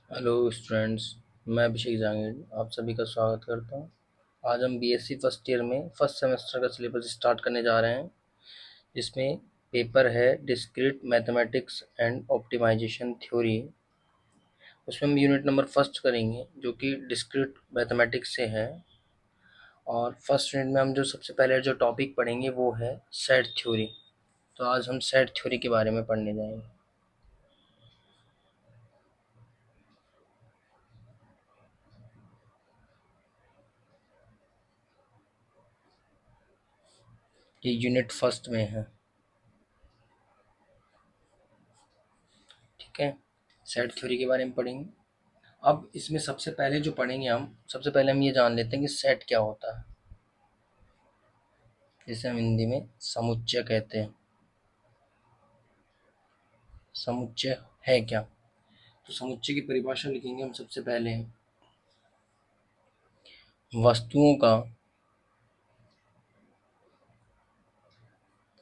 Hello students. मैं अभिषेक जहांगीर आप सभी का स्वागत करता हूँ। आज हम बीएससी फर्स्ट ईयर में फर्स्ट सेमेस्टर का सिलेबस स्टार्ट करने जा रहे हैं। इसमें पेपर है discrete mathematics and optimization theory. उसमें हम यूनिट नंबर फर्स्ट करेंगे जो कि डिस्क्रीट मैथमेटिक्स से है। और फर्स्ट यूनिट में हम जो सबसे पहले जो टॉपिक पढ़ेंगे वो है सेट थ्योरी। तो आज हम सेट थ्योरी के बारे में पढ़ने जाएंगे। ये यूनिट फर्स्ट में है, ठीक है। सेट थ्योरी के बारे में पढ़ेंगे। अब इसमें सबसे पहले हम ये जान लेते हैं कि सेट क्या होता है, जिसे हम हिंदी में समुच्चय कहते हैं। समुच्चय है क्या? तो समुच्चय की परिभाषा लिखेंगे हम सबसे पहले।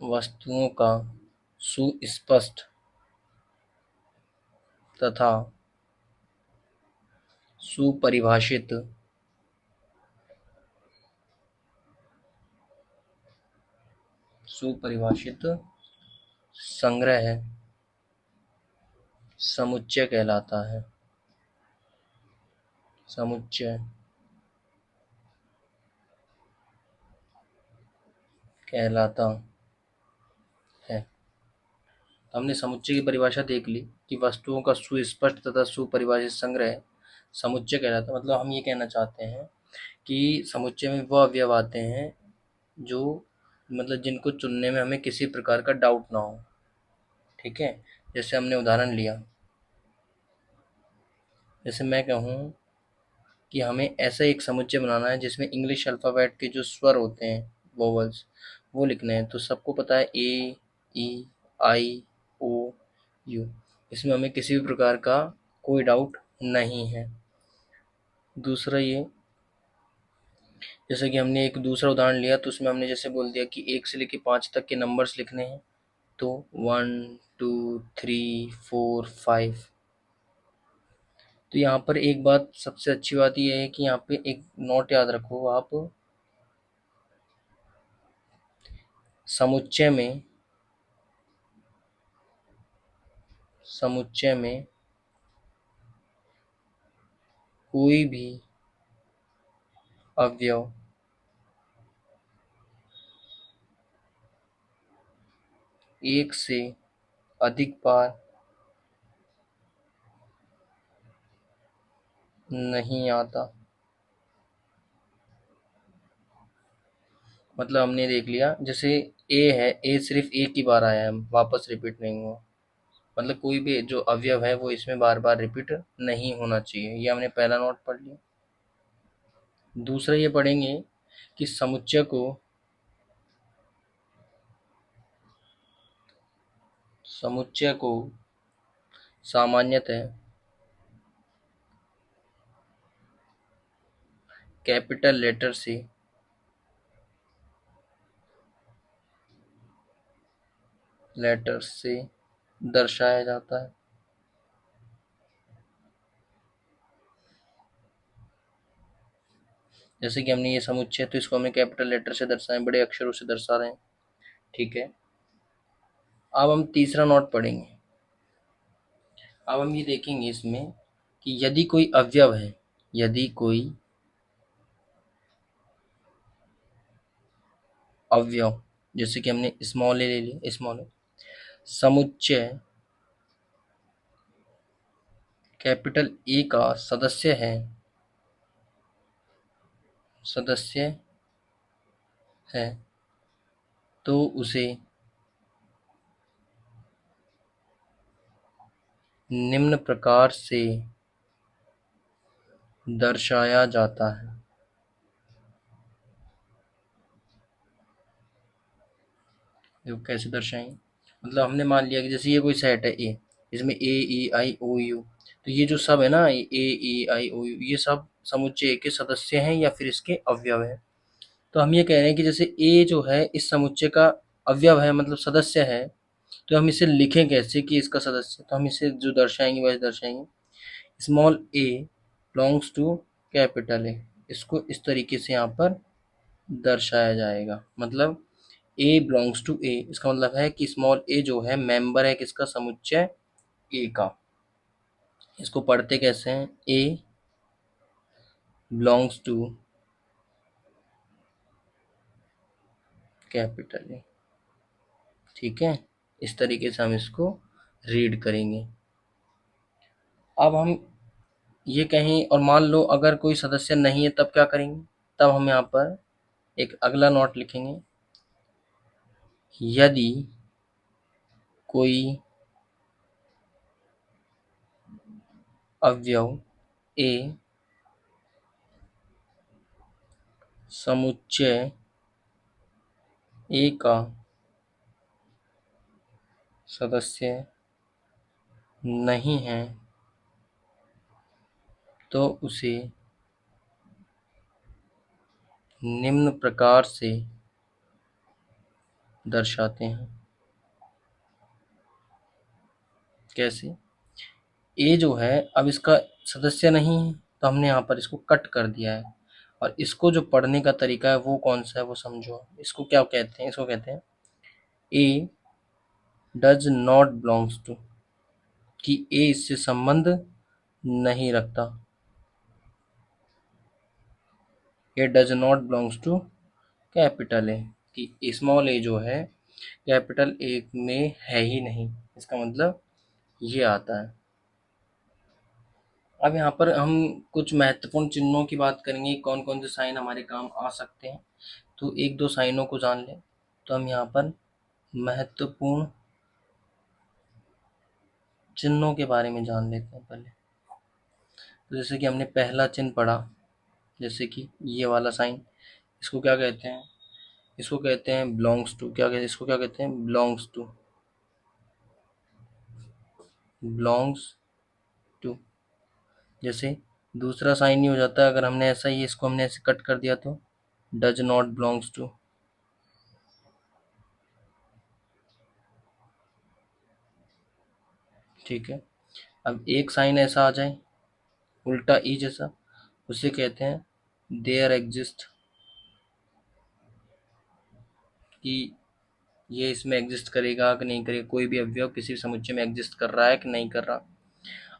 वस्तुओं का सुस्पष्ट तथा सुपरिभाषित संग्रह समुच्चय कहलाता है। समुच्चय कहलाता है। हमने समुच्चय की परिभाषा देख ली कि वस्तुओं का सुस्पष्ट तथा सुपरिभाषित संग्रह समुच्चय कहलाता है। मतलब हम ये कहना चाहते हैं कि समुच्चय में वह अवयव आते हैं जो मतलब जिनको चुनने में हमें किसी प्रकार का डाउट ना हो, ठीक है। जैसे हमने उदाहरण लिया, जैसे मैं कहूँ कि हमें ऐसा एक समुच्चय बनाना है जिसमें इंग्लिश अल्फ़ाबेट के जो स्वर होते हैं, वोवल्स, वो लिखने हैं। तो सबको पता है ए, ई, आई, ओ, यू। इसमें हमें किसी भी प्रकार का कोई डाउट नहीं है। दूसरा ये, जैसे कि हमने एक दूसरा उदाहरण लिया तो उसमें हमने जैसे बोल दिया कि 1 से लेके 5 तक के नंबर्स लिखने हैं। तो 1, 2, 3, 4, 5। तो यहाँ पर एक बात, सबसे अच्छी बात ये है कि यहाँ पे एक नोट याद रखो आप। समुच्चय में समुच्चय में कोई भी अवयव एक से अधिक बार नहीं आता। मतलब हमने देख लिया, जैसे ए है, ए सिर्फ एक ही बार आया है, वापस रिपीट नहीं हुआ। मतलब कोई भी जो अवयव है वो इसमें बार बार रिपीट नहीं होना चाहिए। ये हमने पहला नोट पढ़ लिया। दूसरा ये पढ़ेंगे कि समुच्चय को सामान्यतः कैपिटल लेटर से दर्शाया जाता है। जैसे कि हमने ये समुच्चय, तो इसको हमें कैपिटल लेटर से दर्शाएं, बड़े अक्षरों से दर्शा रहे हैं, ठीक है। अब हम तीसरा नोट पढ़ेंगे। अब हम ये देखेंगे इसमें कि यदि कोई अवयव है, यदि कोई अवयव, जैसे कि हमने स्मॉल ए ले लिया, स्मॉल ए, समुच्चय कैपिटल ए का सदस्य है, तो उसे निम्न प्रकार से दर्शाया जाता है। देखो कैसे दर्शाएंगे। मतलब हमने मान लिया कि जैसे ये कोई सेट है ए, इसमें ए, ई, आई, ओ, यू। तो ये जो सब है ना, ए, ई, आई, ओ, यू, ये सब समुच्चय के सदस्य हैं या फिर इसके अवयव हैं। तो हम ये कह रहे हैं कि जैसे ए जो है इस समुच्चय का अवयव है, मतलब सदस्य है। तो हम इसे लिखें कैसे कि इसका सदस्य, तो हम इसे जो दर्शाएंगे वैसे दर्शाएंगे। Small A belongs to capital A, इसको इस तरीके से यहाँ पर दर्शाया जाएगा। मतलब ए बिलोंग्स टू ए, इसका मतलब है कि स्मॉल ए जो है मेंबर है किसका, समुच्चय ए का। इसको पढ़ते कैसे हैं, ए बिलोंग्स टू कैपिटल ए। ठीक है, इस तरीके से हम इसको रीड करेंगे। अब हम ये कहीं और मान लो अगर कोई सदस्य नहीं है तब क्या करेंगे, तब हम यहाँ पर एक अगला नोट लिखेंगे, यदि कोई अवयव ए समुच्चय ए का सदस्य नहीं है तो उसे निम्न प्रकार से दर्शाते हैं। कैसे, ए जो है अब इसका सदस्य नहीं है तो हमने यहाँ पर इसको कट कर दिया है, और इसको जो पढ़ने का तरीका है वो कौन सा है वो समझो। इसको क्या कहते हैं, इसको कहते हैं A does not belongs to, कि ए इससे संबंध नहीं रखता। A does not belongs to capital A, कि स्मॉल ए जो है कैपिटल ए में है ही नहीं, इसका मतलब ये आता है। अब यहाँ पर हम कुछ महत्वपूर्ण चिन्हों की बात करेंगे, कौन कौन से साइन हमारे काम आ सकते हैं। तो एक दो साइनों को जान लें। तो हम यहाँ पर महत्वपूर्ण चिन्हों के बारे में जान लेते हैं पहले। तो जैसे कि हमने पहला चिन्ह पढ़ा, जैसे कि ये वाला साइन, इसको क्या कहते हैं, इसको कहते हैं बिलोंग्स टू। क्या कहते हैं, इसको क्या कहते हैं, बिलोंग्स टू, बिलोंग्स टू। जैसे दूसरा साइन ही हो जाता है, अगर हमने ऐसा ही इसको हमने ऐसे कट कर दिया तो डज नॉट बिलोंग्स टू। ठीक है, अब एक साइन ऐसा आ जाए उल्टा ई जैसा, उसे कहते हैं देयर एग्जिस्ट, कि ये इसमें एग्जिस्ट करेगा कि नहीं करेगा, कोई भी अवयव किसी समुच्चय में एग्जिस्ट कर रहा है कि नहीं कर रहा।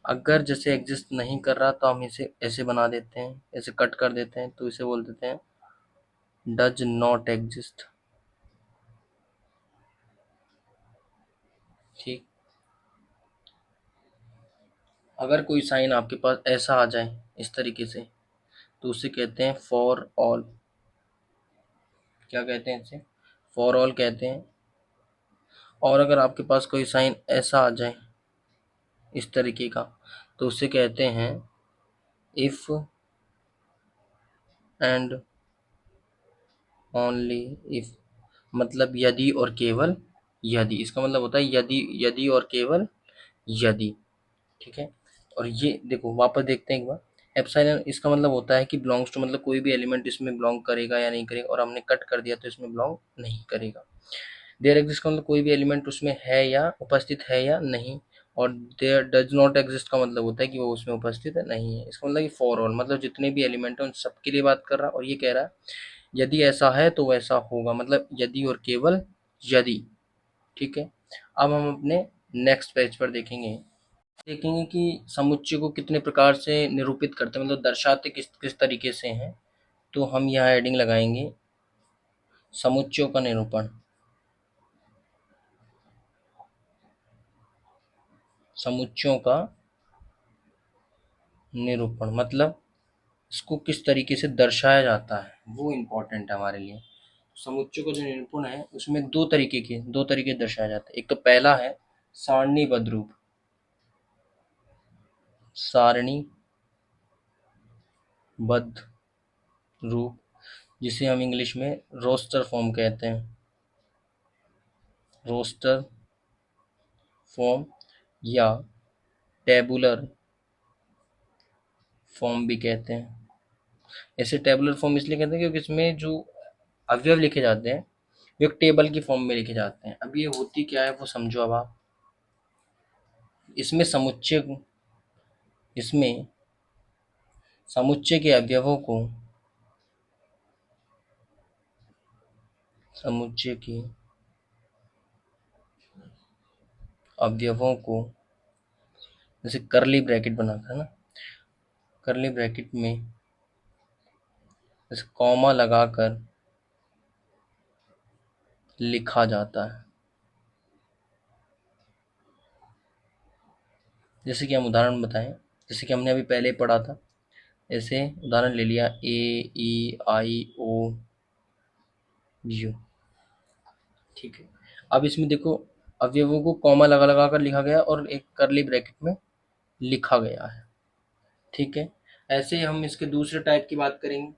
अगर जैसे एग्जिस्ट नहीं कर रहा तो हम इसे ऐसे बना देते हैं, ऐसे कट कर देते हैं, तो इसे बोल देते हैं डज नॉट एग्जिस्ट। ठीक, अगर कोई साइन आपके पास ऐसा आ जाए इस तरीके से तो उसे कहते हैं फॉर ऑल। क्या कहते हैं इसे, फॉर ऑल कहते हैं। और अगर आपके पास कोई साइन ऐसा आ जाए इस तरीके का तो उसे कहते हैं इफ एंड ओनली इफ, मतलब यदि और केवल यदि, इसका मतलब होता है यदि, यदि और केवल यदि। ठीक है, और ये देखो वापस देखते हैं एक बार, एप्सिलॉन इसका मतलब होता है कि बिलोंग्स टू, मतलब कोई भी एलिमेंट इसमें बिलोंग करेगा या नहीं करेगा, और हमने कट कर दिया तो इसमें बिलोंग नहीं करेगा। देयर एग्जिस्ट का मतलब कोई भी एलिमेंट उसमें है या उपस्थित है या नहीं, और देयर डज नॉट एग्जिस्ट का मतलब होता है कि वो उसमें उपस्थित नहीं है। इसका मतलब कि फॉर ऑल, मतलब जितने भी एलिमेंट हैं उन सबके लिए बात कर रहा है, और ये कह रहा है यदि ऐसा है तो वैसा होगा, मतलब यदि और केवल यदि। ठीक है, अब हम अपने नेक्स्ट पेज पर देखेंगे, देखेंगे कि समुच्चय को कितने प्रकार से निरूपित करते हैं, मतलब दर्शाते किस किस तरीके से हैं। तो हम यहाँ हेडिंग लगाएंगे समुच्चयों का निरूपण। समुच्चयों का निरूपण मतलब इसको किस तरीके से दर्शाया जाता है वो इम्पोर्टेंट है हमारे लिए। समुच्चय का जो निरूपण है उसमें दो तरीके दर्शाया जाता है। एक तो पहला है सारणीबद्ध रूप, सारणीबद्ध रूप, जिसे हम इंग्लिश में रोस्टर फॉर्म कहते हैं, रोस्टर फॉर्म या टेबुलर फॉर्म भी कहते हैं। ऐसे टेबुलर फॉर्म इसलिए कहते हैं क्योंकि इसमें जो अवयव लिखे जाते हैं वो एक टेबल की फॉर्म में लिखे जाते हैं। अब ये होती क्या है वो समझो। अब आप इसमें समुच्चय इसमें समुच्चय के अवयवों को समुच्चय के अवयवों को जैसे करली ब्रैकेट बनाता है ना, करली ब्रैकेट में जैसे कॉमा लगाकर लिखा जाता है। जैसे कि हम उदाहरण बताएं, जैसे कि हमने अभी पहले पढ़ा था, ऐसे उदाहरण ले लिया ए ई आई ओ यू। ठीक है, अब इसमें देखो अवयवों को कॉमा लगा लगा कर लिखा गया और एक करली ब्रैकेट में लिखा गया है। ठीक है, ऐसे ही हम इसके दूसरे टाइप की बात करेंगे।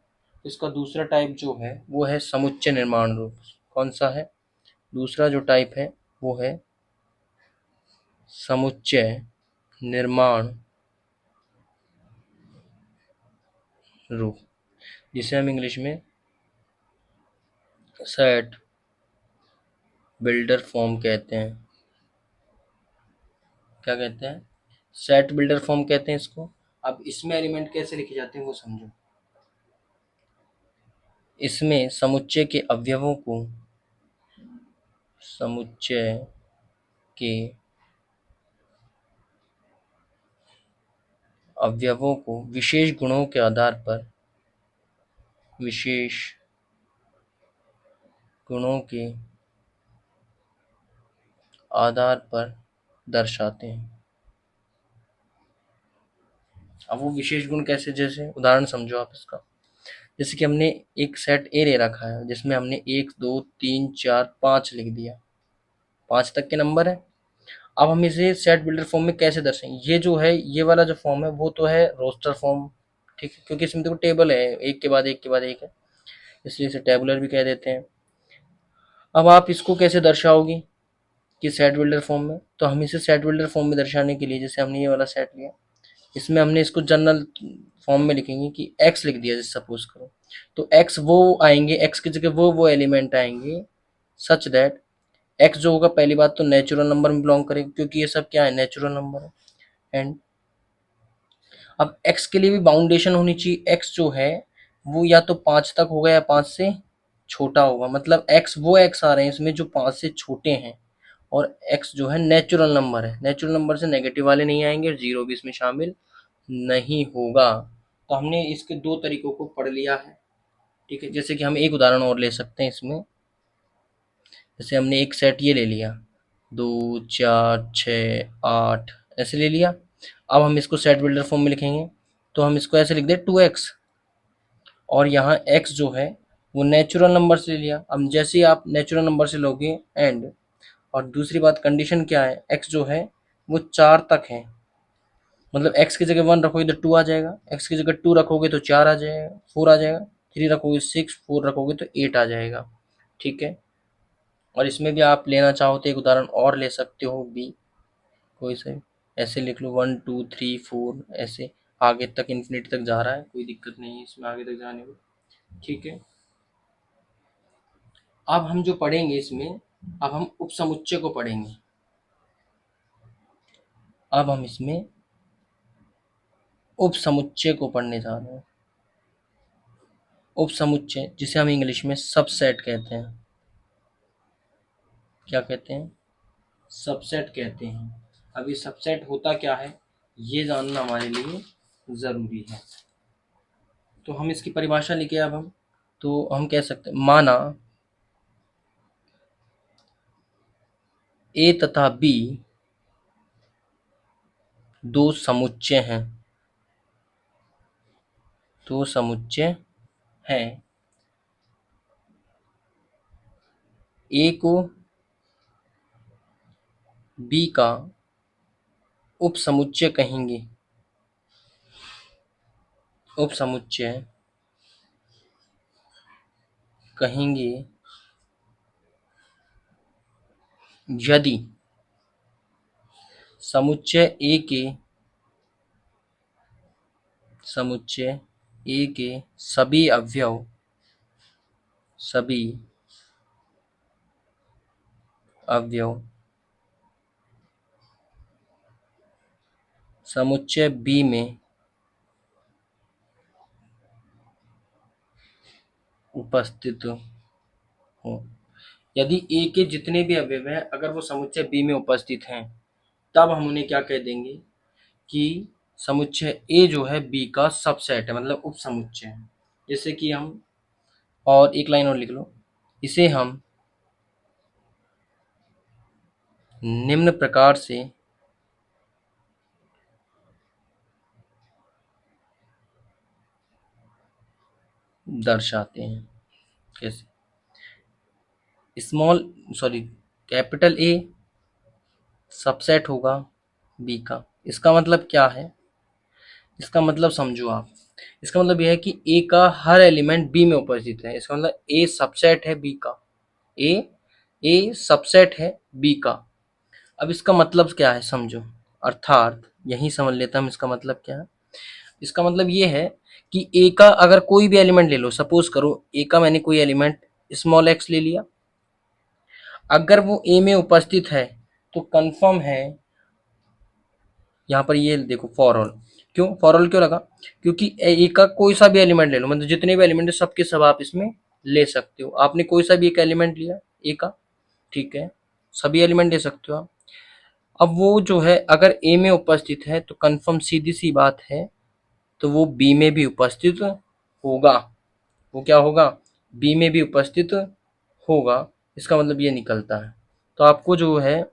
इसका दूसरा टाइप जो है वो है समुच्चय निर्माण रूप। कौन सा है दूसरा जो टाइप है? वो है समुच्चय निर्माण रूप, जिसे हम इंग्लिश में सेट बिल्डर फॉर्म कहते हैं। क्या कहते हैं? सेट बिल्डर फॉर्म कहते हैं इसको। अब इसमें एलिमेंट कैसे लिखे जाते हैं वो समझो। इसमें समुच्चय के अवयवों को समुच्चय के अवयवों को विशेष गुणों के आधार पर विशेष गुणों के आधार पर दर्शाते हैं। अब वो विशेष गुण कैसे, जैसे उदाहरण समझो आप इसका। जैसे कि हमने एक सेट ए ले रखा है जिसमें हमने 1 2 3 4 5 लिख दिया, 5 तक के नंबर है। अब हम इसे सेट बिल्डर फॉर्म में कैसे दर्शाएंगे? ये जो है ये वाला जो फॉर्म है वो तो है रोस्टर फॉर्म। ठीक है, क्योंकि इसमें देखो टेबल है, एक के बाद एक के बाद एक है, इसलिए इसे टेबुलर भी कह देते हैं। अब आप इसको कैसे दर्शाओगे कि सेट बिल्डर फॉर्म में? तो हम इसे सेट बिल्डर फॉर्म में दर्शाने के लिए जैसे हमने ये वाला सेट लिया, इसमें हमने इसको जनरल फॉर्म में लिखेंगे कि एक्स लिख दिया जैसे सपोज करो, तो एक्स वो आएंगे, एक्स की जगह वो एलिमेंट आएंगे सच दैट एक्स जो होगा पहली बात तो नेचुरल नंबर में बिलोंग करेगा, क्योंकि ये सब क्या है नेचुरल नंबर है। एंड अब एक्स के लिए भी बाउंडेशन होनी चाहिए। एक्स जो है वो या तो 5 तक होगा या 5 से छोटा होगा, मतलब एक्स वो एक्स आ रहे हैं इसमें जो 5 से छोटे हैं, और एक्स जो है नेचुरल नंबर है, नेचुरल नंबर से नेगेटिव वाले नहीं आएंगे, जीरो भी इसमें शामिल नहीं होगा। तो हमने इसके दो तरीकों को पढ़ लिया है। ठीक है, जैसे कि हम एक उदाहरण और ले सकते हैं इसमें। जैसे हमने एक सेट ये ले लिया 2 4 6 8 ऐसे ले लिया। अब हम इसको सेट बिल्डर फॉर्म में लिखेंगे, तो हम इसको ऐसे लिख दे 2x, और यहाँ x जो है वो नेचुरल नंबर से ले लिया। अब जैसे ही आप नेचुरल नंबर से लोगे एंड, और दूसरी बात कंडीशन क्या है, x जो है वो 4 तक है, मतलब x की जगह 1 रखोगे तो 2 आ जाएगा, x की जगह 2 रखोगे तो 4 आ जाएगा, 4 आ जाएगा, 3 रखोगे 6, 4 रखोगे तो 8 आ जाएगा। ठीक है, और इसमें भी आप लेना चाहो तो एक उदाहरण और ले सकते हो बी, कोई से ऐसे लिख लो 1 2 3 4 ऐसे आगे तक इन्फिनिटी तक जा रहा है, कोई दिक्कत नहीं है इसमें आगे तक जाने में। ठीक है, अब हम जो पढ़ेंगे इसमें, अब हम उपसमुच्चय को पढ़ेंगे। अब हम इसमें उपसमुच्चय को पढ़ने जा रहे हैं। उपसमुच्चय जिसे हम इंग्लिश में सबसेट कहते हैं। क्या कहते हैं? सबसेट कहते हैं। अब ये सबसेट होता क्या है ये जानना हमारे लिए जरूरी है। तो हम इसकी परिभाषा लिखे अब हम, तो हम कह सकते हैं माना ए तथा बी दो समुच्चय हैं, दो समुच्चय हैं, ए को बी का उपसमुच्चय कहेंगे। उपसमुच्चय कहेंगे यदि समुच्चय ए के समुच्चय ए के सभी अवयव सभी अवयव समुच्चय बी में उपस्थित हो। यदि ए के जितने भी अवयव हैं अगर वो समुच्चय बी में उपस्थित हैं तब हम उन्हें क्या कह देंगे कि समुच्चय ए जो है बी का सबसेट है, मतलब उप समुच्चय है। जैसे कि हम, और एक लाइन और लिख लो, इसे हम निम्न प्रकार से दर्शाते हैं। कैसे? Small sorry capital A subset होगा बी का। इसका मतलब क्या है? इसका मतलब समझो आप, इसका मतलब यह है कि ए का हर एलिमेंट बी में उपस्थित है। इसका मतलब ए सबसेट है बी का। ए ए सबसेट है बी का। अब इसका मतलब क्या है समझो, अर्थात यही समझ लेता हम इसका मतलब क्या है। इसका मतलब ये है कि ए का अगर कोई भी एलिमेंट ले लो, सपोज करो ए का मैंने कोई एलिमेंट स्मॉल एक्स ले लिया, अगर वो ए में उपस्थित है तो कंफर्म है, यहाँ पर ये देखो फॉर ऑल। क्यों फॉर ऑल क्यों लगा? क्योंकि ए का कोई सा भी एलिमेंट ले लो, मतलब जितने भी एलिमेंट है सबके सब आप इसमें ले सकते हो। आपने कोई सा भी एक एलिमेंट लिया ए का, ठीक है, सभी एलिमेंट ले सकते हो आप। अब वो जो है अगर ए में उपस्थित है तो कंफर्म सीधी सी बात है, तो वो बी में भी उपस्थित होगा। वो क्या होगा? बी में भी उपस्थित होगा। इसका मतलब ये निकलता है। तो आपको जो है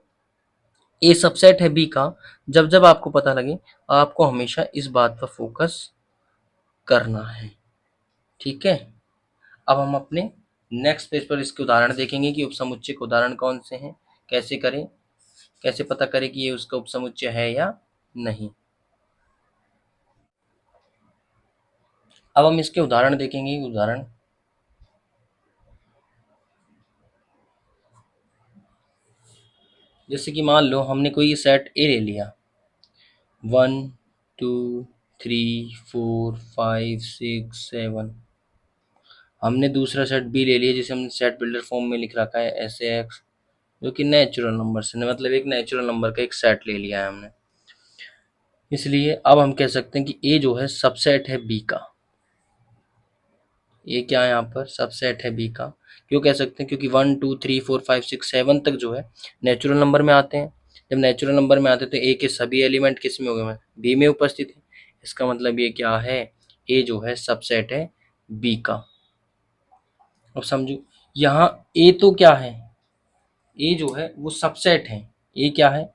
ए सबसेट है बी का, जब जब आपको पता लगे आपको हमेशा इस बात पर फोकस करना है। ठीक है, अब हम अपने नेक्स्ट पेज पर इसके उदाहरण देखेंगे कि उपसमुच्चय के उदाहरण कौन से हैं, कैसे करें, कैसे पता करें कि ये उसका उपसमुच्चय है या नहीं। अब हम इसके उदाहरण देखेंगे। उदाहरण जैसे कि मान लो हमने कोई सेट ए ले लिया, 1 2 3 4 5 6 7। हमने दूसरा सेट बी ले लिया जिसे हमने सेट बिल्डर फॉर्म में लिख रखा है ऐसे एक्स, जो कि नेचुरल नंबर से, मतलब एक नेचुरल नंबर का एक सेट ले लिया है हमने। इसलिए अब हम कह सकते हैं कि ए जो है सबसेट है बी का। ए क्या है यहाँ पर? सबसेट है बी का। क्यों कह सकते हैं? क्योंकि 1 2 3 4 5 6 7 तक जो है नेचुरल नंबर में आते हैं। जब नेचुरल नंबर में आते हैं तो ए के सभी एलिमेंट किस में हो गए? बी में उपस्थित है। इसका मतलब ये क्या है? ए जो है सबसेट है बी का। अब समझो, यहाँ ए तो क्या है? ए जो है वो सबसेट है। ए क्या है?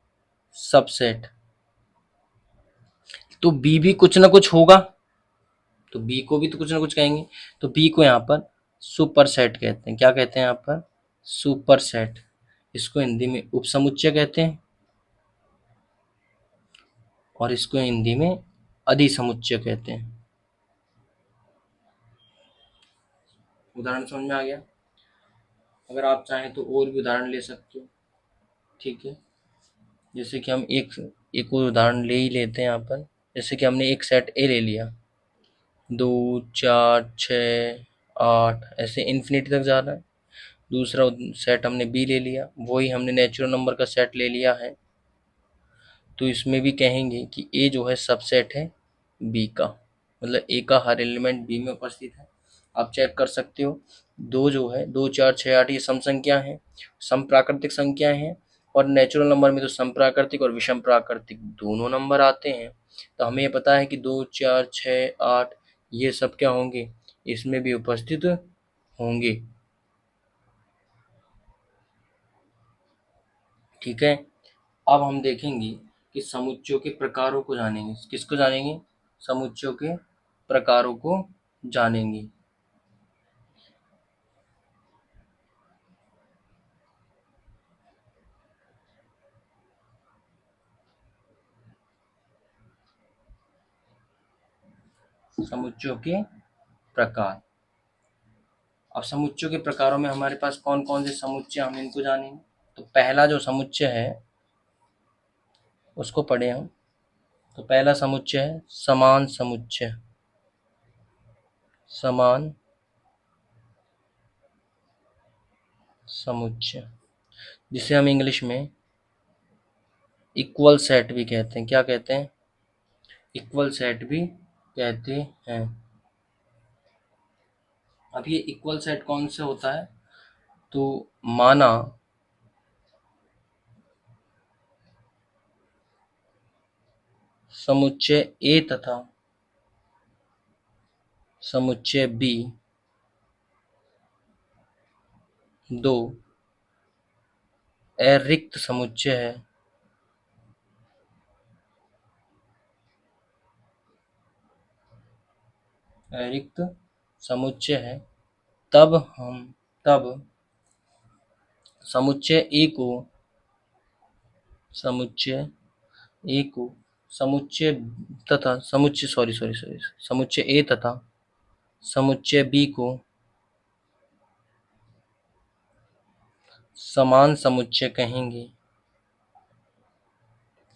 सबसेट। तो बी भी कुछ ना कुछ होगा, तो बी को भी तो कुछ ना कुछ कहेंगे। तो बी को यहाँ पर सुपर सेट कहते हैं। क्या कहते हैं यहाँ पर? Super set. इसको हिंदी में उपसमुच्चय कहते हैं और इसको हिंदी में अधिसमुच्चय कहते हैं। उदाहरण समझ में आ गया? अगर आप चाहें तो और भी उदाहरण ले सकते हो। ठीक है, जैसे कि हम एक और उदाहरण ले ही लेते हैं यहाँ पर। जैसे कि हमने एक सेट ए ले लिया, 2 4 6 8 ऐसे इन्फिनिटी तक जा रहा है। दूसरा सेट हमने बी ले लिया, वही हमने नेचुरल नंबर का सेट ले लिया है। तो इसमें भी कहेंगे कि ए जो है सबसेट है बी का, मतलब ए का हर एलिमेंट बी में उपस्थित है। आप चेक कर सकते हो, दो जो है 2 4 6 8 ये सम संख्या है, सम प्राकृतिक संख्याएं हैं। और नेचुरल नंबर में तो सम प्राकृतिक और विषम प्राकृतिक दोनों नंबर आते हैं। तो हमें ये पता है कि 2 4 6 8 ये सब क्या होंगे? इसमें भी उपस्थित होंगे। ठीक है, अब हम देखेंगे कि समुच्चयों के प्रकारों को जानेंगे। किसको जानेंगे? समुच्चयों के प्रकारों को जानेंगे। समुच्चयों के प्रकार। अब समुच्चयों के प्रकारों में हमारे पास कौन कौन से समुच्चय, हम इनको जानेंगे। तो पहला जो समुच्चय है उसको पढ़े हम। तो पहला समुच्चय है समान समुच्चय। समान समुच्चय, जिसे हम इंग्लिश में इक्वल सेट भी कहते हैं। क्या कहते हैं? इक्वल सेट भी कहते हैं। अब ये इक्वल सेट कौन से होता है? तो माना समुच्चय ए तथा समुच्चय बी दो अरिक्त समुच्चय है। अरिक्त समुच्चय है। तब हम तब समुच्चय ए को समुच्चय ए को समुच्चय तथा समुच्चय सॉरी सॉरी सॉरी समुच्चय ए तथा समुच्चय बी को समान समुच्चय कहेंगे।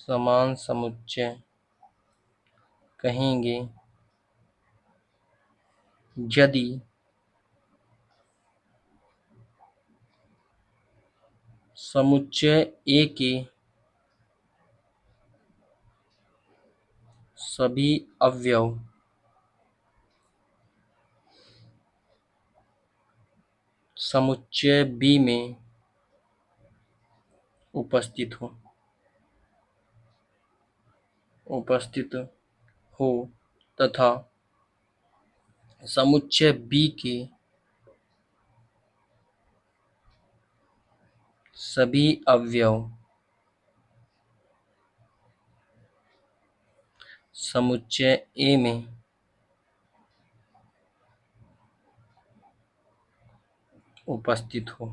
समान समुच्चय कहेंगे यदि समुच्चय ए के सभी अवयव समुच्चय बी में उपस्थित हो तथा समुच्चय बी के सभी अवयव समुच्चय ए में उपस्थित हो।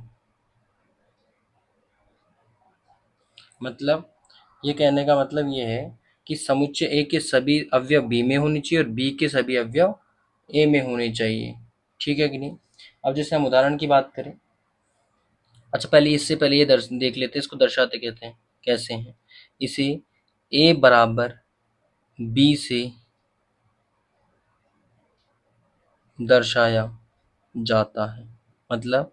मतलब ये कहने का मतलब ये है कि समुच्चय ए के सभी अवयव बी में होने चाहिए और बी के सभी अवयव ए में होने चाहिए। ठीक है कि नहीं? अब जैसे हम उदाहरण की बात करें। अच्छा, पहले इससे पहले ये देख लेते हैं इसको दर्शाते कहते हैं कैसे हैं। इसे ए बराबर बी से दर्शाया जाता है। मतलब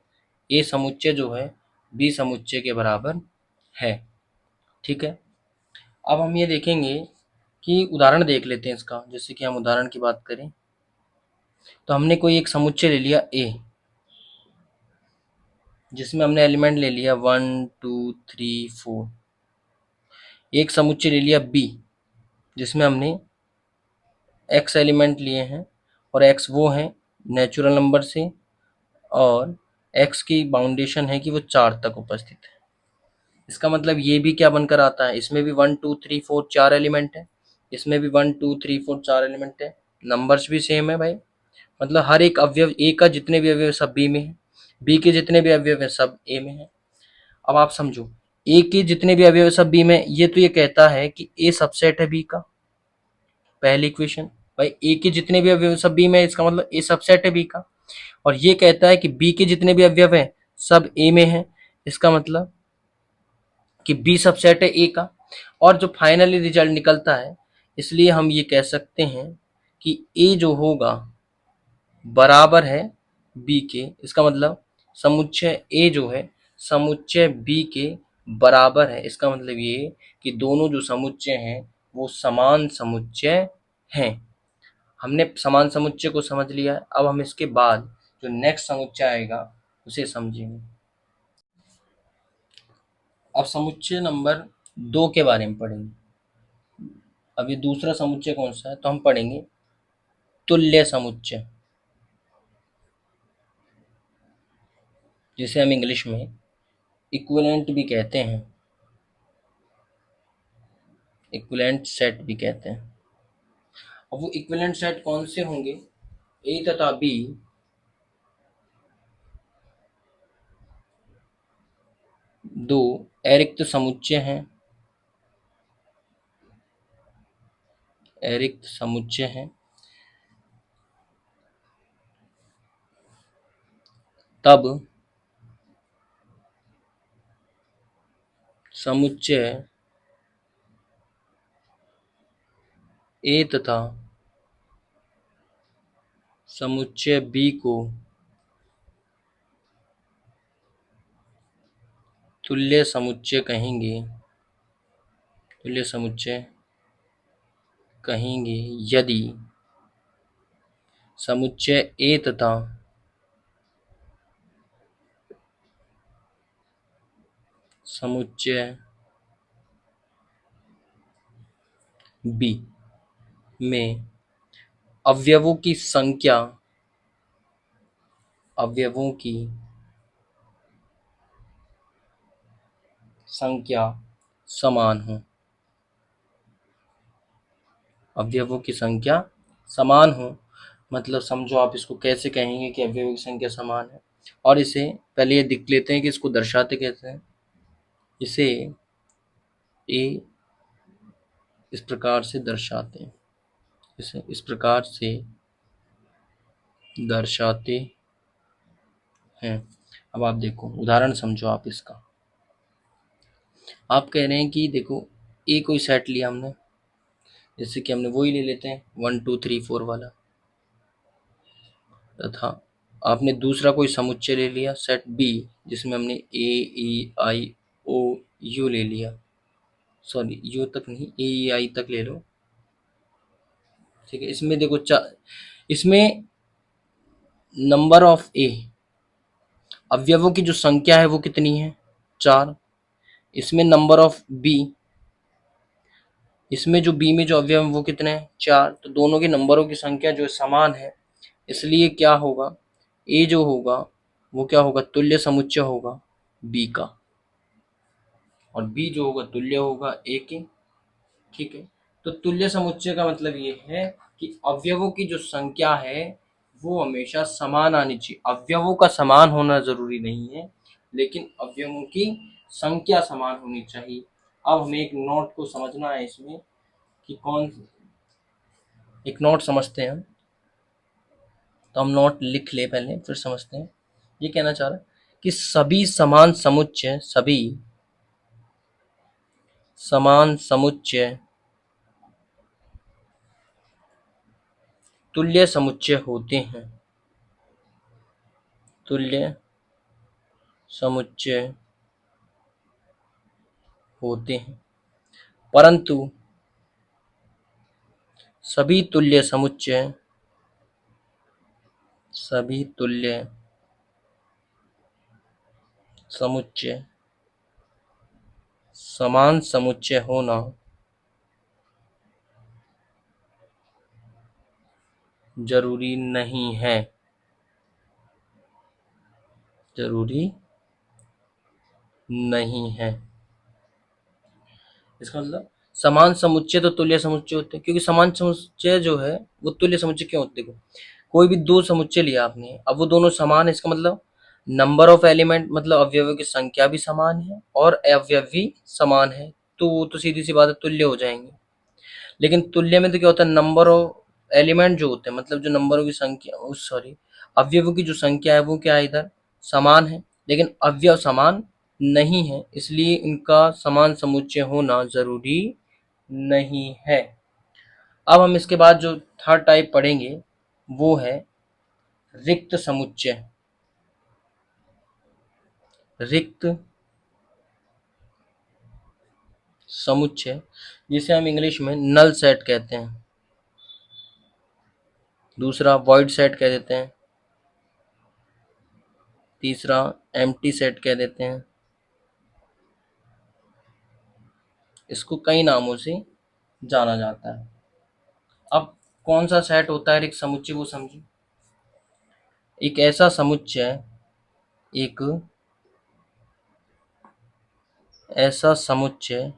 ए समुच्चय जो है बी समुच्चय के बराबर है। ठीक है। अब हम ये देखेंगे कि उदाहरण देख लेते हैं इसका। जैसे कि हम उदाहरण की बात करें तो हमने कोई एक समुच्चय ले लिया ए, जिसमें हमने एलिमेंट ले लिया 1 2 3 4। एक समुच्चय ले लिया बी, जिसमें हमने एक्स एलिमेंट लिए हैं और एक्स वो हैं नेचुरल नंबर से, और एक्स की बाउंडेशन है कि वो 4 तक उपस्थित है। इसका मतलब ये भी क्या बनकर आता है, इसमें भी 1 2 3 4 4 एलिमेंट है, इसमें भी 1 2 3 4 4 एलिमेंट है, नंबर्स भी सेम है भाई। मतलब हर एक अवयव ए का जितने भी अवयव सब बी में है, बी के जितने भी अवयव है सब ए में है। अब आप समझो, ए के जितने भी अवयव सब बी में, ये तो ये कहता है कि ए सबसेट है बी का। पहली इक्वेशन भाई, ए के जितने भी अवयव सब बी में, इसका मतलब ए सबसेट है बी का। और ये कहता है कि बी के जितने भी अवयव हैं सब ए में है, इसका मतलब कि बी सबसेट है ए का। और जो फाइनली रिजल्ट निकलता है, इसलिए हम ये कह सकते हैं कि ए जो होगा बराबर है बी के। इसका मतलब समुच्चय ए जो है समुच्चय बी के बराबर है। इसका मतलब ये कि दोनों जो समुच्चय हैं वो समान समुच्चय हैं। हमने समान समुच्चय को समझ लिया है। अब हम इसके बाद जो नेक्स्ट समुच्चय आएगा उसे समझेंगे। अब समुच्चय नंबर 2 के बारे में पढ़ेंगे। अब ये दूसरा समुच्चय कौन सा है, तो हम पढ़ेंगे तुल्य समुच्चय, जिसे हम इंग्लिश में इक्विवेलेंट भी कहते हैं, इक्विवेलेंट सेट भी कहते हैं। अब वो इक्विवेलेंट सेट कौन से होंगे? ए तथा बी दो अरिक्त समुच्चय हैं, अरिक्त समुच्चय हैं। तब समुच्चय ए तथा समुच्चय बी को तुल्य समुच्चय कहेंगे, तुल्य समुच्चय कहेंगे यदि समुच्चय ए तथा समुच्चय बी में अवयवों की संख्या समान हो। अवयवों की संख्या समान हो मतलब समझो आप इसको कैसे कहेंगे कि अवयवों की संख्या समान है। और इसे पहले ये लिख लेते हैं कि इसको दर्शाते कैसे हैं। इसे ए इस प्रकार से दर्शाते हैं, इसे इस प्रकार से दर्शाते हैं। अब आप देखो उदाहरण समझो आप इसका। आप कह रहे हैं कि देखो ए कोई सेट लिया हमने, जैसे कि हमने वही ले लेते हैं 1 2 3 4 वाला, तथा आपने दूसरा कोई समुच्चय ले लिया सेट बी जिसमें हमने ए ई आई ओ यू ले लिया। सॉरी यू तक नहीं, ए ई आई तक ले लो। ठीक है, इसमें देखो इसमें नंबर ऑफ ए अवयवों की जो संख्या है वो कितनी है 4। इसमें नंबर ऑफ बी, इसमें जो बी में जो अवयव है वो कितने हैं 4। तो दोनों के नंबरों की संख्या जो है समान है, इसलिए क्या होगा ए जो होगा वो क्या होगा तुल्य समुच्चय होगा बी का, और बी जो होगा तुल्य होगा ए के। ठीक है, तो तुल्य समुच्चय का मतलब ये है कि अवयवों की जो संख्या है वो हमेशा समान आनी चाहिए। अवयवों का समान होना जरूरी नहीं है, लेकिन अवयवों की संख्या समान होनी चाहिए। अब हमें एक नोट को समझना है इसमें कि कौन, एक नोट समझते हैं हम। तो हम नोट लिख ले पहले फिर समझते हैं। ये कहना चाह रहा है कि सभी समान समुच्चय तुल्य समुच्चय होते हैं। तुल्य समुच्चय होते हैं, परंतु सभी तुल्य समुच्चय समान समुच्चय होना जरूरी नहीं है। जरूरी नहीं है, इसका मतलब समान समुच्चय तो तुल्य समुच्चय होते हैं, क्योंकि समान समुच्चय जो है वो तुल्य समुच्चय क्यों होते हैं। देखो कोई भी दो समुच्चय लिया आपने, अब वो दोनों समान है, इसका मतलब नंबर ऑफ एलिमेंट मतलब अवयवों की संख्या भी समान है और अवयव भी समान है, तो वो तो सीधी सी बात है तुल्य हो जाएंगे। लेकिन तुल्य में तो क्या होता है नंबर ऑफ एलिमेंट जो होते हैं मतलब जो नंबरों की संख्या सॉरी अवयवों की जो संख्या है वो क्या है इधर समान है, लेकिन अवयव समान नहीं है, इसलिए इनका समान समुच्चय होना जरूरी नहीं है। अब हम इसके बाद जो थर्ड टाइप पढ़ेंगे वो है रिक्त समुच्चय। रिक्त समुच्चय जिसे हम इंग्लिश में नल सेट कहते हैं, दूसरा वॉइड सेट कह देते हैं, तीसरा एम्प्टी सेट कह देते हैं। इसको कई नामों से जाना जाता है। अब कौन सा सेट होता है रिक्त समुच्चय वो समझिए। एक ऐसा समुच्चय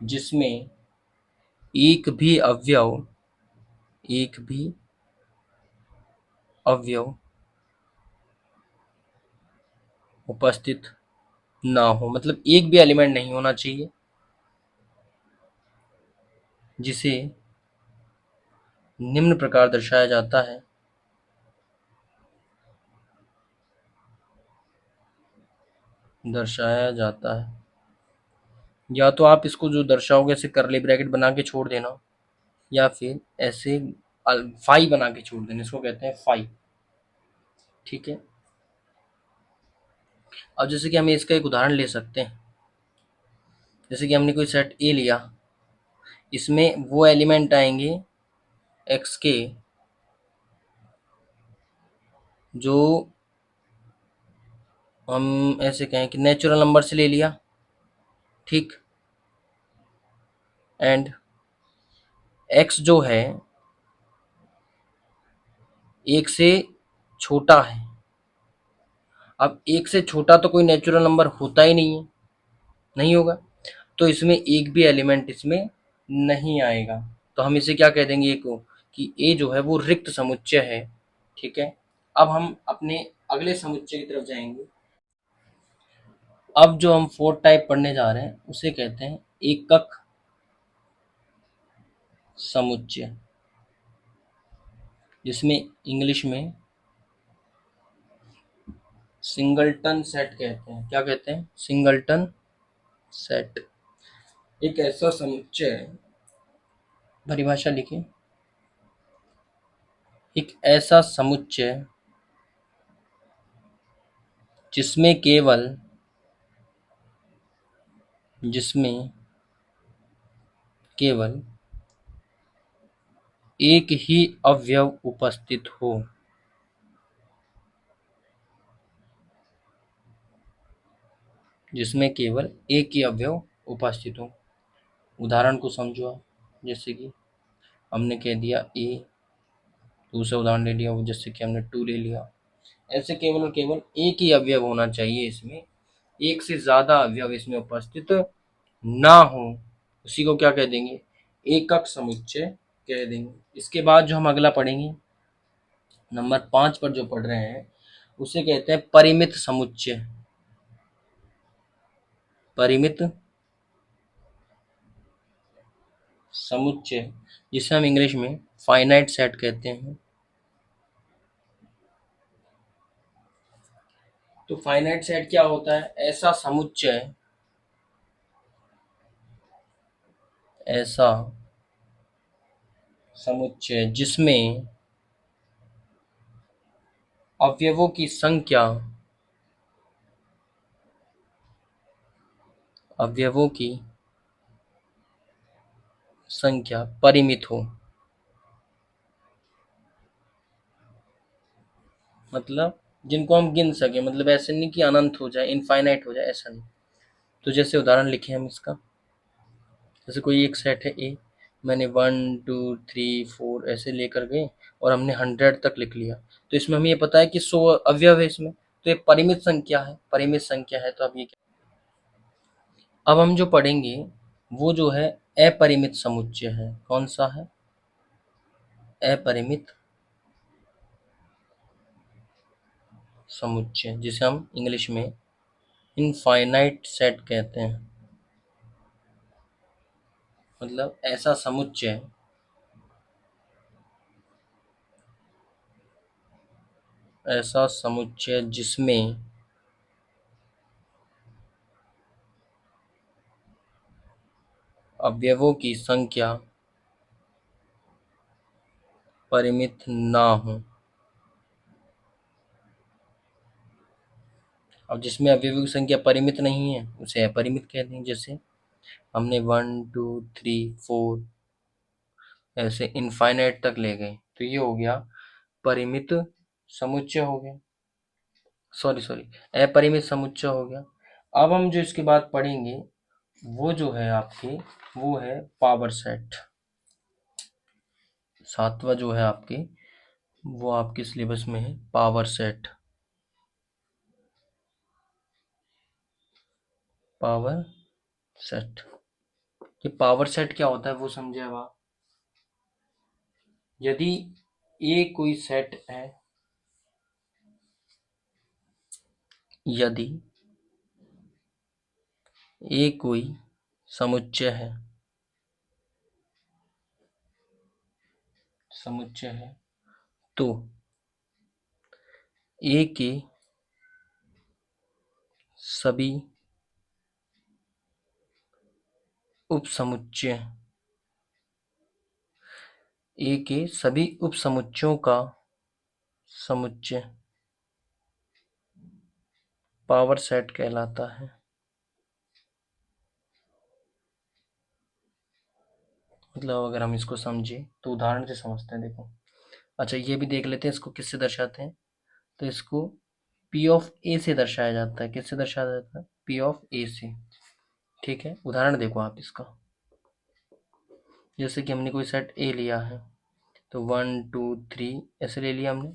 जिसमें एक भी अवयव उपस्थित ना हो, मतलब एक भी एलिमेंट नहीं होना चाहिए, जिसे निम्न प्रकार दर्शाया जाता है। या तो आप इसको जो दर्शाओगे ऐसे करली ब्रैकेट बना के छोड़ देना, या फिर ऐसे फाई बना के छोड़ देना, इसको कहते हैं फाई। ठीक है, अब जैसे कि हमें इसका एक उदाहरण ले सकते हैं। जैसे कि हमने कोई सेट ए लिया, इसमें वो एलिमेंट आएंगे एक्स के जो हम ऐसे कहें कि नेचुरल नंबर से ले लिया, ठीक। एंड एक्स जो है एक से छोटा है। अब एक से छोटा तो कोई नेचुरल नंबर होता ही नहीं है, नहीं होगा, तो इसमें एक भी एलिमेंट इसमें नहीं आएगा। तो हम इसे क्या कह देंगे, ए को, कि ए जो है वो रिक्त समुच्चय है, ठीक है। अब हम अपने अगले समुच्चय की तरफ जाएंगे। अब जो हम फोर्थ टाइप पढ़ने जा रहे हैं उसे कहते हैं एकक समुच्चय, जिसमें इंग्लिश में सिंगलटन सेट कहते हैं। क्या कहते हैं? Singleton set. एक ऐसा समुच्चय है, परिभाषा लिखिए, एक ऐसा समुच्चय जिसमें केवल जिसमें केवल एक ही अवयव उपस्थित हो। जिसमें केवल एक ही अवयव उपस्थित हो। उदाहरण को समझो आप। जैसे कि हमने कह दिया ए, दूसरा उदाहरण ले लिया वो, जैसे कि हमने टू ले लिया। ऐसे केवल और केवल एक ही अवयव होना चाहिए इसमें, एक से ज्यादा अवयव इसमें उपस्थित ना हो, उसी को क्या कह देंगे? एकक समुच्चय कह देंगे। इसके बाद जो हम अगला पढ़ेंगे, नंबर 5 पर जो पढ़ रहे हैं, उसे कहते हैं परिमित समुच्चय। परिमित समुच्चय, जिसे हम इंग्लिश में फाइनाइट सेट कहते हैं। तो फाइनाइट सेट क्या होता है? ऐसा समुच्चय, ऐसा समुच्चय जिसमें अवयवों की संख्या, अवयवों की संख्या परिमित हो। मतलब जिनको हम गिन सके, मतलब ऐसे नहीं कि अनंत हो जाए, इनफाइनाइट हो जाए, ऐसा नहीं। तो जैसे उदाहरण लिखे हम इसका, जैसे कोई एक सेट है ए, मैंने 1 2 3 4 ऐसे लेकर गए और हमने 100 तक लिख लिया। तो इसमें हमें ये पता है कि 100 अवयव है इसमें, तो ये परिमित संख्या है, परिमित संख्या है। तो अब ये क्या, अब हम जो पढ़ेंगे वो जो है अपरिमित समुच्चय है। कौन सा है? अपरिमित समुच्चय, जिसे हम इंग्लिश में इनफाइनाइट सेट कहते हैं। मतलब ऐसा समुच्चय, ऐसा समुच्चय जिसमें अवयवों की संख्या परिमित ना हो। अब जिसमें अवयवों की संख्या परिमित नहीं है उसे अपरिमित कहते हैं। जैसे हमने 1 2 3 4 ऐसे इनफाइनाइट तक ले गए, तो ये हो गया परिमित समुच्चय हो गया, सॉरी सॉरी, अपरिमित समुच्चय हो गया। अब हम जो इसके बाद पढ़ेंगे वो जो है आपके, वो है पावर सेट। सातवां जो है आपके, वो आपके सिलेबस में है पावर सेट। पावर सेट, ये पावर सेट क्या होता है वो समझे अब आप। यदि ए कोई सेट है, यदि ए कोई समुच्चय है, समुच्चय है, तो ए के सभी उपसमुच्चय, ए के सभी उपसमुच्चयों का समुच्चय पावर सेट कहलाता है। मतलब अगर हम इसको समझें तो उदाहरण से समझते हैं, देखो। अच्छा, ये भी देख लेते हैं इसको किससे दर्शाते हैं। तो इसको पी ऑफ ए से दर्शाया जाता है। किससे दर्शाया जाता है? पी ऑफ ए से। ठीक है, उदाहरण देखो आप इसका। जैसे कि हमने कोई सेट ए लिया है, तो 1 2 3 ऐसे ले लिया हमने।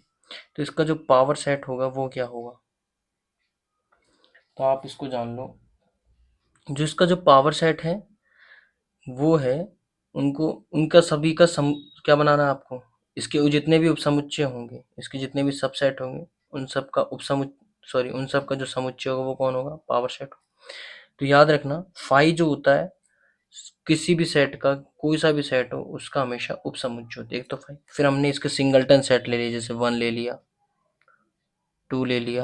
तो इसका जो पावर सेट होगा वो क्या होगा? तो आप इसको जान लो, जो इसका जो पावर सेट है वो है, उनको उनका सभी का क्या बनाना है आपको? इसके जितने भी उपसमुच्चय होंगे, इसके जितने भी सबसेट होंगे, उन सब का उन सब का जो समुच्चय होगा वो कौन होगा? Power set. तो याद रखना, फाई जो होता है किसी भी सेट का, कोई सा भी सेट हो उसका हमेशा उपसमुच्चय होता है। एक तो फाई, फिर हमने इसके सिंगलटन सेट ले लिए, जैसे 1 ले लिया, 2 ले लिया,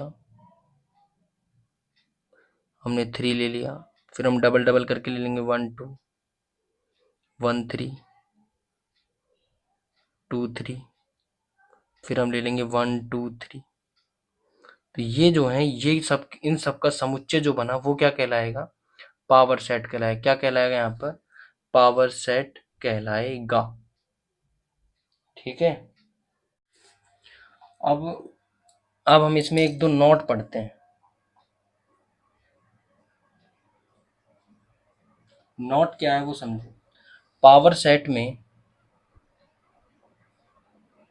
हमने 3 ले लिया। फिर हम डबल डबल करके ले लेंगे, 1 2 1 3 2 3। फिर हम ले लेंगे 1 2 3। तो ये जो है, ये सब, इन सब का समुच्चय जो बना वो क्या कहलाएगा? पावर सेट कहलाएगा। क्या कहलाएगा यहाँ पर? पावर सेट कहलाएगा। ठीक है। अब हम इसमें एक दो नोट पढ़ते हैं। नोट क्या है वो समझो। पावर सेट में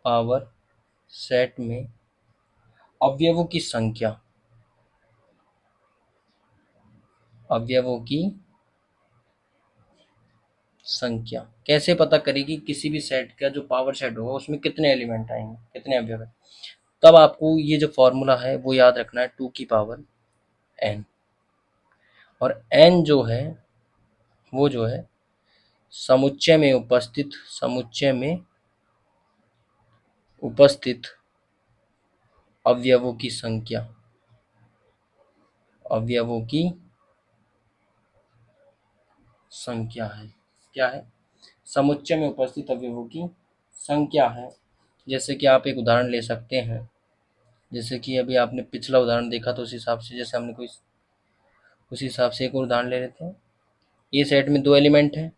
पावर सेट में अवयवों की संख्या, अवयवों की संख्या कैसे पता करेगी? किसी भी सेट का जो पावर सेट होगा उसमें कितने एलिमेंट आएंगे, कितने अवयव है। तब आपको ये जो फॉर्मूला है वो याद रखना है, 2 की पावर n। और n जो है वो जो है समुच्चय में उपस्थित अवयवों की संख्या, अवयवों की संख्या है। क्या है? समुच्चय में उपस्थित अवयवों की संख्या है। जैसे कि आप एक उदाहरण ले सकते हैं, जैसे कि अभी आपने पिछला उदाहरण देखा, तो उस हिसाब से जैसे हमने कोई, उसी हिसाब से एक और उदाहरण ले लेते हैं। ए सेट में 2 एलिमेंट हैं,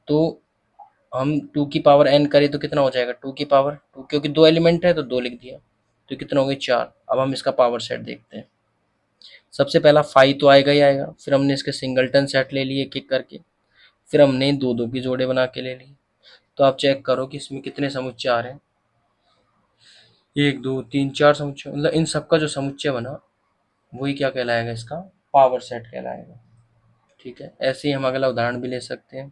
तो हम 2 की पावर n करें तो कितना हो जाएगा? 2 की पावर 2, क्योंकि 2 एलिमेंट है तो 2 लिख दिया, तो कितना हो गया? 4। अब हम इसका पावर सेट देखते हैं। सबसे पहला फाइव तो आएगा ही आएगा। फिर हमने इसके सिंगलटन सेट ले लिए एक एक करके। फिर हमने दो दो की जोड़े बना के ले ली। तो आप चेक करो कि इसमें कितने समुच्चय आ रहे हैं। 1 2 3 4 समुच्चय, मतलब इन सबका जो समुच्चय बना वही क्या कहलाएगा? इसका पावर सेट कहलाएगा। ठीक है। ऐसे ही हम अगला उदाहरण भी ले सकते हैं।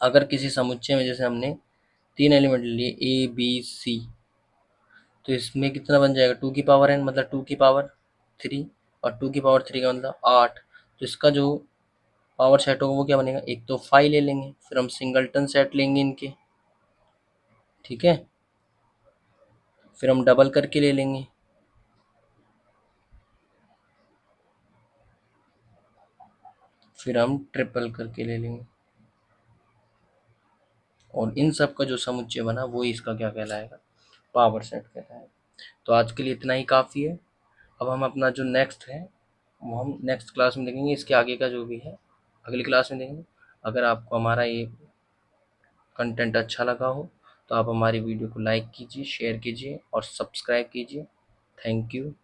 अगर किसी समुच्चय में, जैसे हमने 3 एलिमेंट ले लिए A B C, तो इसमें कितना बन जाएगा? 2 की पावर n, मतलब 2 की पावर 3। और 2 की पावर 3 का मतलब 8। तो इसका जो पावर सेट होगा वो क्या बनेगा? एक तो 5 ले लेंगे, फिर हम सिंगलटन सेट लेंगे इनके। ठीक है। फिर हम डबल करके ले लेंगे, फिर हम ट्रिपल करके ले लेंगे। और इन सब का जो समुच्चय बना वो इसका क्या कहलाएगा? पावर सेट कहलाएगा। तो आज के लिए इतना ही काफ़ी है। अब हम अपना जो नेक्स्ट है वो हम नेक्स्ट क्लास में देखेंगे। इसके आगे का जो भी है अगली क्लास में देखेंगे। अगर आपको हमारा ये कंटेंट अच्छा लगा हो तो आप हमारी वीडियो को लाइक कीजिए, शेयर कीजिए और सब्सक्राइब कीजिए। Thank you.